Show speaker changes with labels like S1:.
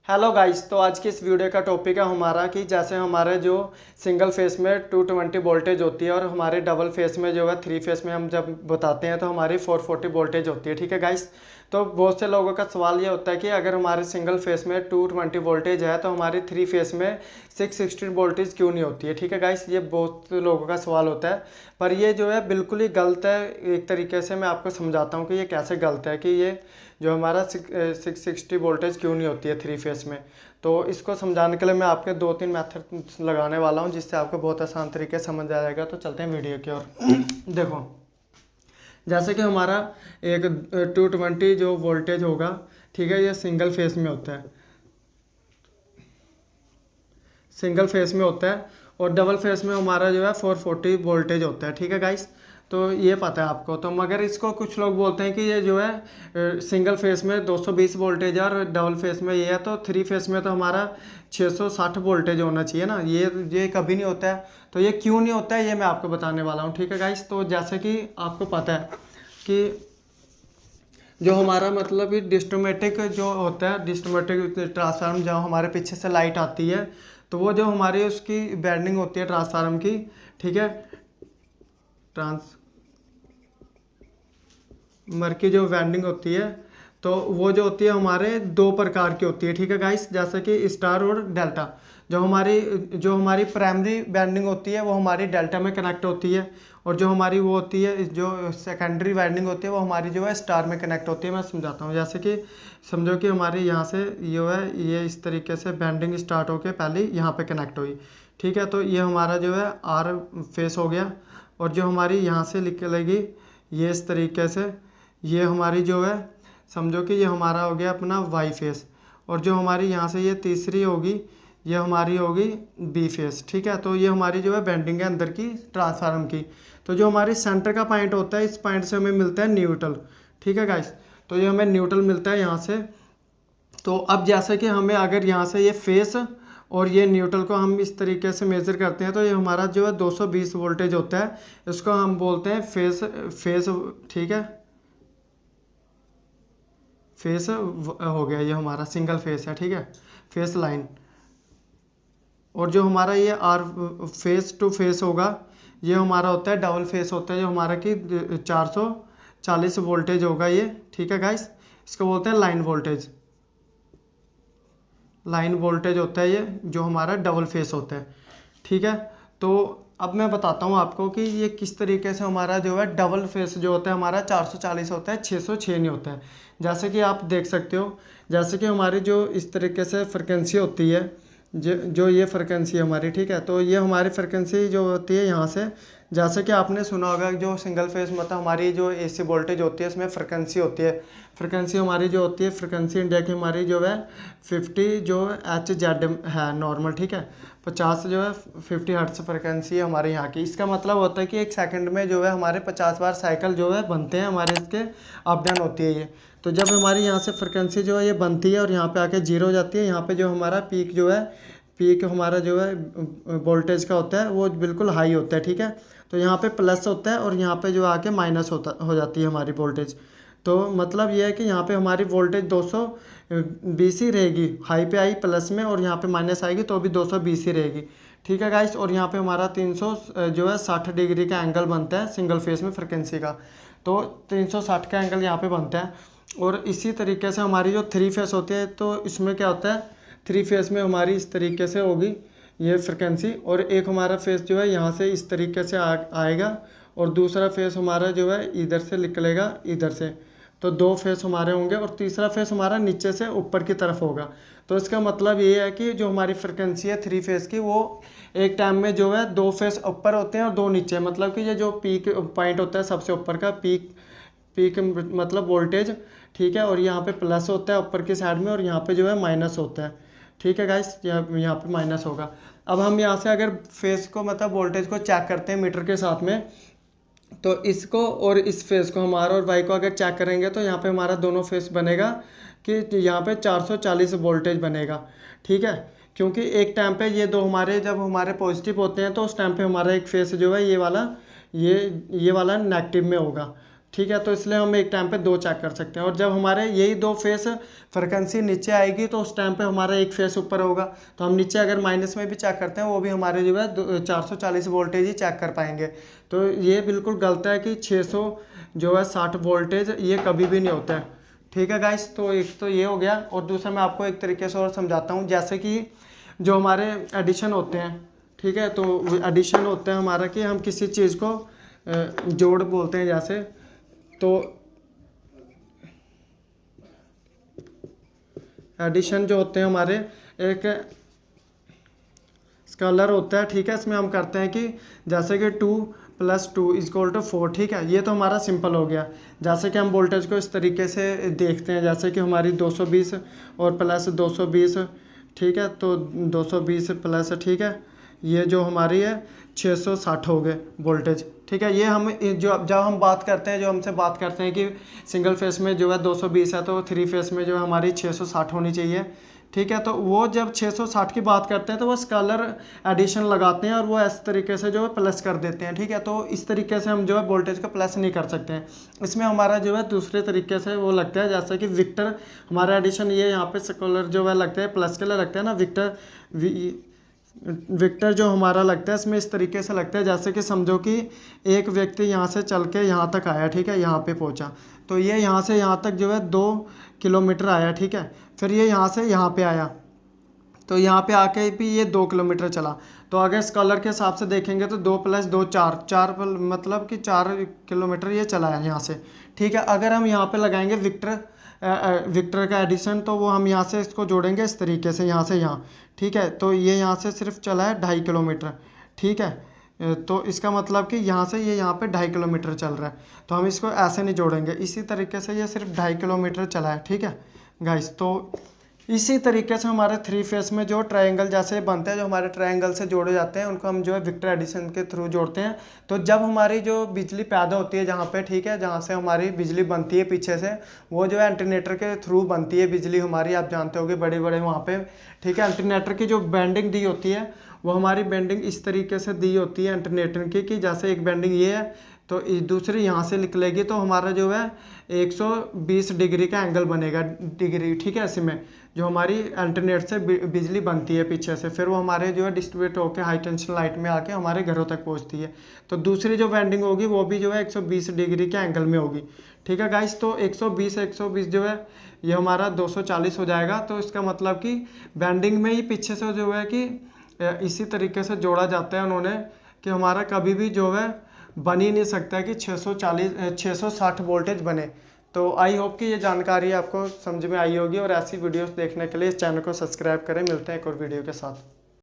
S1: Hello guys, तो आज की इस वीडियो का टॉपिक है हमारा कि जैसे हमारे जो सिंगल फेस में 220 वोल्टेज होती है और हमारे डबल फेस में जो है 3 फेस में हम जब बताते हैं तो हमारी 440 वोल्टेज होती है। ठीक है गाइस, तो बहुत से लोगों का सवाल ये होता है कि अगर हमारे सिंगल फेस में 220 वोल्टेज है तो हमारी 3 फेस में 616 वोल्टेज क्यों नहीं होती है। ठीक है गाइस, ये बहुत लोगों का सवाल होता है, पर ये जो है बिल्कुल ही गलत है। एक तरीके से मैं आपको समझाता हूँ कि ये कैसे गलत है कि ये जो हमारा 660 वोल्टेज क्यों नहीं होती है 3 फेस में। तो इसको समझाने के लिए मैं आपके 2-3 मेथड लगाने वाला हूँ जिससे आपको बहुत आसान तरीके से समझ आ जाएगा। तो चलते हैं वीडियो की ओर। देखो, जैसे कि हमारा एक 220 जो वोल्टेज होगा, ठीक है, ये सिंगल फेस में होता है, सिंगल फेस में होता है और डबल फेस में हमारा जो है 440 वोल्टेज होता है। ठीक है गाइस, तो ये पता है आपको। तो मगर इसको कुछ लोग बोलते हैं कि ये जो है सिंगल फेस में 220 वोल्टेज है और डबल फेस में ये है, तो 3 फेस में तो हमारा 660 वोल्टेज होना चाहिए ना। ये कभी नहीं होता है। तो ये क्यों नहीं होता है ये मैं आपको बताने वाला हूँ। ठीक है गाइस, तो जैसे कि आपको पता है कि जो हमारा मतलब डिस्टोमेटिक जो होता है, डिस्टोमेटिक ट्रांसफार्मर, जब हमारे पीछे से लाइट आती है तो वो जो हमारी उसकी बैंडिंग होती है ट्रांसफार्मर की, ठीक है, ट्रांसफार्मर की जो बैंडिंग होती है तो वो जो होती है हमारे दो प्रकार की होती है। ठीक है गाइस, जैसे कि स्टार और डेल्टा। जो हमारी प्राइमरी बैंडिंग होती है वो हमारी डेल्टा में कनेक्ट होती है और जो हमारी वो होती है, जो सेकेंडरी वाइंडिंग होती है वो हमारी जो है स्टार में कनेक्ट होती है। मैं समझाता हूँ। जैसे कि समझो कि हमारी यहाँ से जो है ये इस तरीके से बैंडिंग स्टार्ट होकर पहले यहाँ पे कनेक्ट हुई। ठीक है, तो ये हमारा जो है आर फेस हो गया और जो हमारी यहाँ से निकलेगी ये इस तरीके से, ये हमारी जो है समझो कि ये हमारा हो गया अपना वाई फेस और जो हमारी यहाँ से ये तीसरी होगी ये हमारी होगी बी फेस। ठीक है, तो ये हमारी जो है बेंडिंग है अंदर की ट्रांसफार्मर की। तो जो हमारी सेंटर का पॉइंट होता है, इस पॉइंट से हमें मिलता है न्यूट्रल। ठीक है गाइस, तो ये हमें न्यूट्रल मिलता है यहाँ से। तो अब जैसे कि हमें अगर यहाँ से ये फेस और ये न्यूट्रल को हम इस तरीके से मेज़र करते हैं तो ये हमारा जो है 220 वोल्टेज होता है। इसको हम बोलते हैं फेस। ठीक है, फेस हो गया, ये हमारा सिंगल फेस है। ठीक है, फेस लाइन। और जो हमारा ये आर फेस टू फेस होगा ये हमारा होता है डबल फेस होता है, जो हमारा कि 440 वोल्टेज होगा ये। ठीक है गाइस, इसको बोलते हैं लाइन वोल्टेज। लाइन वोल्टेज होता है ये जो हमारा डबल फेस होता है। ठीक है, तो अब मैं बताता हूँ आपको कि ये किस तरीके से हमारा जो है डबल फेस जो होता है हमारा 440 होता है, 606 नहीं होता है। जैसे कि आप देख सकते हो, जैसे कि हमारी जो इस तरीके से फ्रिक्वेंसी होती है, जो ये फ्रिक्वेंसी हमारी, ठीक है, तो ये हमारी फ्रिक्वेंसी जो होती है यहाँ से, जैसे कि आपने सुना होगा जो सिंगल फेस मतलब हमारी जो एसी वोल्टेज होती है उसमें फ्रिक्वेंसी होती है। फ्रिक्वेंसी हमारी जो होती है, फ्रिक्वेंसी इंडिया की हमारी जो है 50 जो HZ है नॉर्मल। ठीक है, 50 जो है 50 हर्ट्ज फ्रिक्वेंसी है हमारे यहाँ की। इसका मतलब होता है कि एक सेकंड में जो है हमारे 50 बार साइकिल जो है बनते हैं हमारे, इसके अप डाउन होती है ये। तो जब हमारी यहाँ से फ्रिक्वेंसी जो है ये बनती है और यहाँ पे आके जीरो हो जाती है, यहाँ पे जो हमारा पीक जो है, पीक हमारा जो है वोल्टेज का होता है वो बिल्कुल हाई होता है। ठीक है, तो यहाँ पे प्लस होता है और यहाँ पे जो आके माइनस हो जाती है हमारी वोल्टेज। तो मतलब ये है कि यहाँ पे हमारी वोल्टेज 220 ही रहेगी, हाई पे आई प्लस में और यहाँ पे माइनस आएगी तो भी 220 ही रहेगी। ठीक है गाइस, और यहाँ पे हमारा 300 जो है 60 डिग्री का एंगल बनता है सिंगल फेस में फ्रिक्वेंसी का। तो 360 का एंगल यहाँ पे बनता है। और इसी तरीके से हमारी जो 3 फेस होती है तो इसमें क्या होता है, 3 फेस में हमारी इस तरीके से होगी ये फ्रिक्वेंसी और एक हमारा फेस जो है यहाँ से इस तरीके से आएगा और दूसरा फेस हमारा जो है इधर से निकलेगा इधर से। तो 2 फेस हमारे होंगे और तीसरा फेस हमारा नीचे से ऊपर की तरफ होगा। तो इसका मतलब ये है कि जो हमारी फ्रिक्वेंसी है 3 फेस की वो एक टाइम में जो है 2 फेस ऊपर होते हैं और 2 नीचे। मतलब कि ये जो पीक पॉइंट होता है सबसे ऊपर का पीक मतलब वोल्टेज। ठीक है, और यहाँ पे प्लस होता है ऊपर की साइड में और यहाँ पे जो है माइनस होता है। ठीक है गाइस, यहाँ पे माइनस होगा। अब हम यहाँ से अगर फेस को मतलब वोल्टेज को चेक करते हैं मीटर के साथ में, तो इसको और इस फेस को हमारा और वाई को अगर चेक करेंगे तो यहाँ पे हमारा दोनों फेस बनेगा कि यहाँ पे 440 वोल्टेज बनेगा। ठीक है, क्योंकि एक टाइम पे ये दो हमारे जब हमारे पॉजिटिव होते हैं तो उस टाइम पे हमारा एक फेस जो है ये वाला नेगेटिव में होगा। ठीक है, तो इसलिए हम एक टाइम पे दो चेक कर सकते हैं। और जब हमारे यही दो फेस फ्रिक्वेंसी नीचे आएगी तो उस टाइम पे हमारा एक फेस ऊपर होगा। तो हम नीचे अगर माइनस में भी चेक करते हैं वो भी हमारे जो है 440 वोल्टेज ही चेक कर पाएंगे। तो ये बिल्कुल गलत है कि 600 जो है 60 वोल्टेज ये कभी भी नहीं होता है। ठीक है गाइस, तो एक तो ये हो गया। और दूसरा मैं आपको एक तरीके से और समझाता हूँ, जैसे कि जो हमारे एडिशन होते हैं, ठीक है, तो एडिशन होता है हमारा कि हम किसी चीज़ को जोड़ बोलते हैं जैसे, तो एडिशन जो होते हैं हमारे एक स्केलर होता है, ठीक है, इसमें हम करते हैं कि जैसे कि 2 + 2 = 4, ठीक है, ये तो हमारा सिंपल हो गया। जैसे कि हम वोल्टेज को इस तरीके से देखते हैं, जैसे कि हमारी 220 और प्लस 220, ठीक है, तो 220 प्लस, ठीक है, ये जो हमारी है 660 हो गए वोल्टेज। ठीक है, ये हम जो जब हम बात करते हैं, जो हमसे बात करते हैं कि सिंगल फेस में जो है 220 है तो 3 फेस में जो है हमारी 660 होनी चाहिए। ठीक है, तो वो जब 660 की बात करते हैं तो वो स्केलर एडिशन लगाते हैं और वो इस तरीके से जो है प्लस कर देते हैं। ठीक है, तो इस तरीके से हम जो है वोल्टेज को प्लस नहीं कर सकते हैं। इसमें हमारा जो है दूसरे तरीके से वो लगता है, जैसे कि विक्टर हमारा एडिशन, ये यहाँ पे स्केलर जो है लगता है प्लस के लिए लगता है ना, विक्टर जो हमारा लगता है इसमें इस तरीके से लगता है, जैसे कि समझो कि एक व्यक्ति यहाँ से चल के यहाँ तक आया, ठीक है, यहाँ पे पहुँचा, तो ये यहाँ से यहाँ तक जो है 2 किलोमीटर आया। ठीक है, फिर ये यहाँ से यहाँ पे आया, तो यहाँ पे आके भी ये 2 किलोमीटर चला। तो अगर स्केलर के हिसाब से देखेंगे तो 2 + 2 4 मतलब कि 4 किलोमीटर ये चला है यहाँ से। ठीक है, अगर हम यहाँ पे लगाएंगे विक्टर का एडिशन, तो वो हम यहाँ से इसको जोड़ेंगे इस तरीके से यहाँ से यहाँ। ठीक है, तो ये यहाँ से सिर्फ चला है 2.5 किलोमीटर। ठीक है, तो इसका मतलब कि यहाँ से ये यहाँ पे 2.5 किलोमीटर चल रहा है, तो हम इसको ऐसे नहीं जोड़ेंगे, इसी तरीके से ये सिर्फ 2.5 किलोमीटर चला है। ठीक है गाइस, तो इसी तरीके से हमारे 3 फेस में जो ट्रायंगल जैसे बनते हैं, जो हमारे ट्रायंगल से जोड़े जाते हैं, उनको हम जो है विक्टर एडिशन के थ्रू जोड़ते हैं। तो जब हमारी जो बिजली पैदा होती है जहाँ पे, ठीक है, जहाँ से हमारी बिजली बनती है पीछे से, वो जो है अल्टरनेटर के थ्रू बनती है बिजली हमारी, आप जानते होंगे बड़े बड़े वहाँ पे। ठीक है, अल्टरनेटर की जो बेंडिंग दी होती है वो हमारी बेंडिंग इस तरीके से दी होती है अल्टरनेटर की, कि जैसे एक बेंडिंग ये है तो दूसरी यहाँ से निकलेगी, तो हमारा जो है 120 डिग्री का एंगल बनेगा डिग्री। ठीक है, इसमें जो हमारी अल्टरनेट से बिजली बनती है पीछे से, फिर वो हमारे जो है डिस्ट्रीब्यूट होकर हाई टेंशन लाइट में आके हमारे घरों तक पहुंचती है। तो दूसरी जो बेंडिंग होगी वो भी जो है 120 डिग्री के एंगल में होगी। ठीक है गाइस, तो 120 जो है ये हमारा 240 हो जाएगा। तो इसका मतलब कि बेंडिंग में ही पीछे से जो है कि इसी तरीके से जोड़ा जाता है उन्होंने, कि हमारा कभी भी जो है बन ही नहीं सकता कि 660 वोल्टेज बने। तो आई होप कि ये जानकारी आपको समझ में आई होगी, और ऐसी वीडियोस देखने के लिए इस चैनल को सब्सक्राइब करें। मिलते हैं एक और वीडियो के साथ।